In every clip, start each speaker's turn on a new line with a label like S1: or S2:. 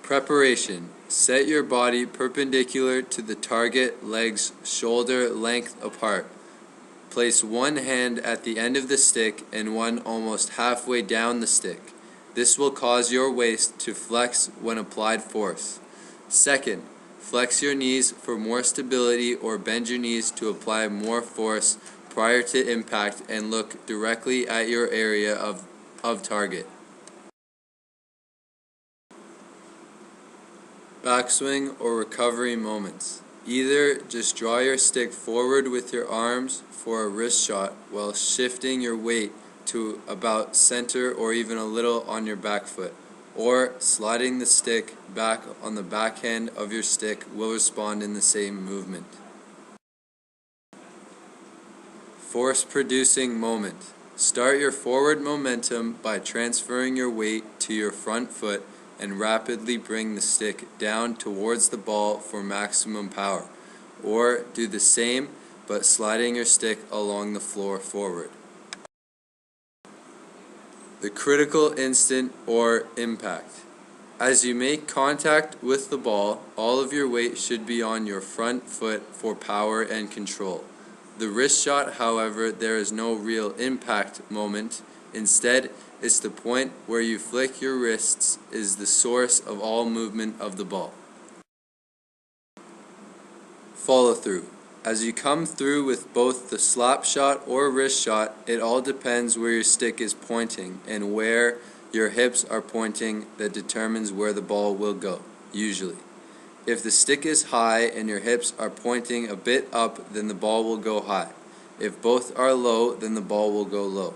S1: Preparation. Set your body perpendicular to the target, legs shoulder length apart. Place one hand at the end of the stick and one almost halfway down the stick. This will cause your waist to flex when applied force. Second, flex your knees for more stability or bend your knees to apply more force prior to impact and look directly at your area of target. Backswing or recovery moments. Either just draw your stick forward with your arms for a wrist shot while shifting your weight to about center or even a little on your back foot, or sliding the stick back on the backhand of your stick will respond in the same movement. Force producing moment. Start your forward momentum by transferring your weight to your front foot and rapidly bring the stick down towards the ball for maximum power, or do the same but sliding your stick along the floor forward. The critical instant or impact. As you make contact with the ball, all of your weight should be on your front foot for power and control. The wrist shot, however, there is no real impact moment. Instead, it's the point where you flick your wrists is the source of all movement of the ball. Follow through. As you come through with both the slap shot or wrist shot, it all depends where your stick is pointing and where your hips are pointing that determines where the ball will go, usually. If the stick is high and your hips are pointing a bit up, then the ball will go high. If both are low, then the ball will go low.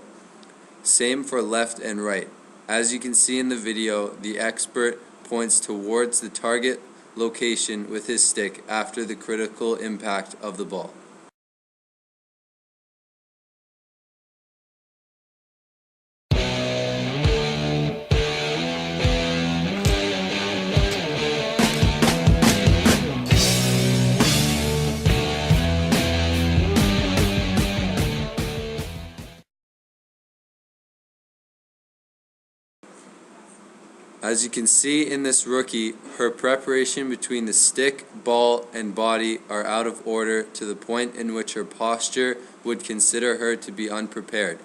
S1: Same for left and right. As you can see in the video, the expert points towards the target location with his stick after the critical impact of the ball. As you can see in this rookie, her preparation between the stick, ball, and body are out of order to the point in which her posture would consider her to be unprepared.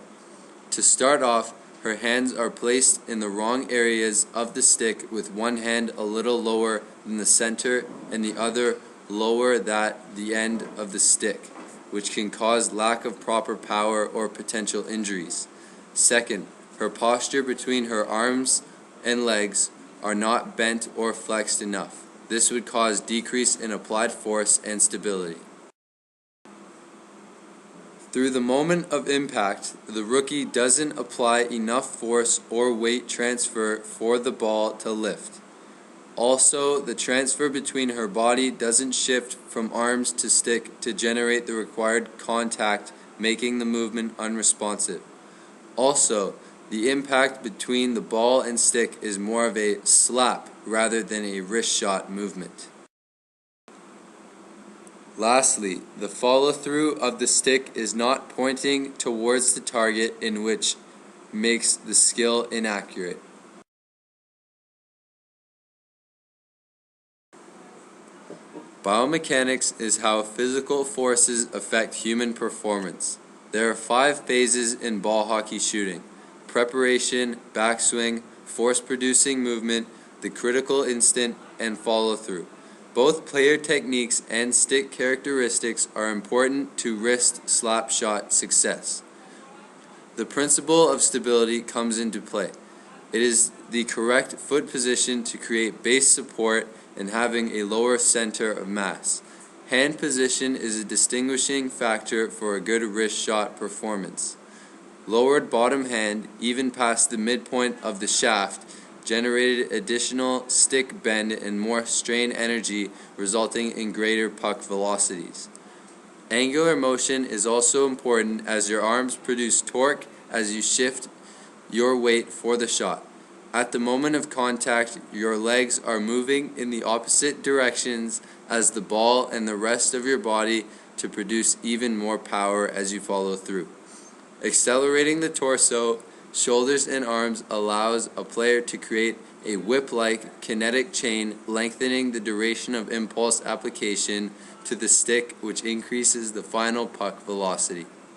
S1: To start off, her hands are placed in the wrong areas of the stick, with one hand a little lower than the center and the other lower than the end of the stick, which can cause lack of proper power or potential injuries. Second, her posture between her arms and legs are not bent or flexed enough. This would cause decrease in applied force and stability. Through the moment of impact, the rookie doesn't apply enough force or weight transfer for the ball to lift. Also, the transfer between her body doesn't shift from arms to stick to generate the required contact, making the movement unresponsive. Also, the impact between the ball and stick is more of a slap rather than a wrist shot movement. Lastly, the follow-through of the stick is not pointing towards the target, in which makes the skill inaccurate. Biomechanics is how physical forces affect human performance. There are 5 phases in ball hockey shooting: preparation, backswing, force-producing movement, the critical instant, and follow-through. Both player techniques and stick characteristics are important to wrist slap shot success. The principle of stability comes into play. It is the correct foot position to create base support and having a lower center of mass. Hand position is a distinguishing factor for a good wrist shot performance. Lowered bottom hand, even past the midpoint of the shaft, generated additional stick bend and more strain energy, resulting in greater puck velocities. Angular motion is also important, as your arms produce torque as you shift your weight for the shot. At the moment of contact, your legs are moving in the opposite directions as the ball and the rest of your body to produce even more power as you follow through. Accelerating the torso, shoulders, and arms allows a player to create a whip-like kinetic chain lengthening the duration of impulse application to the stick, which increases the final puck velocity.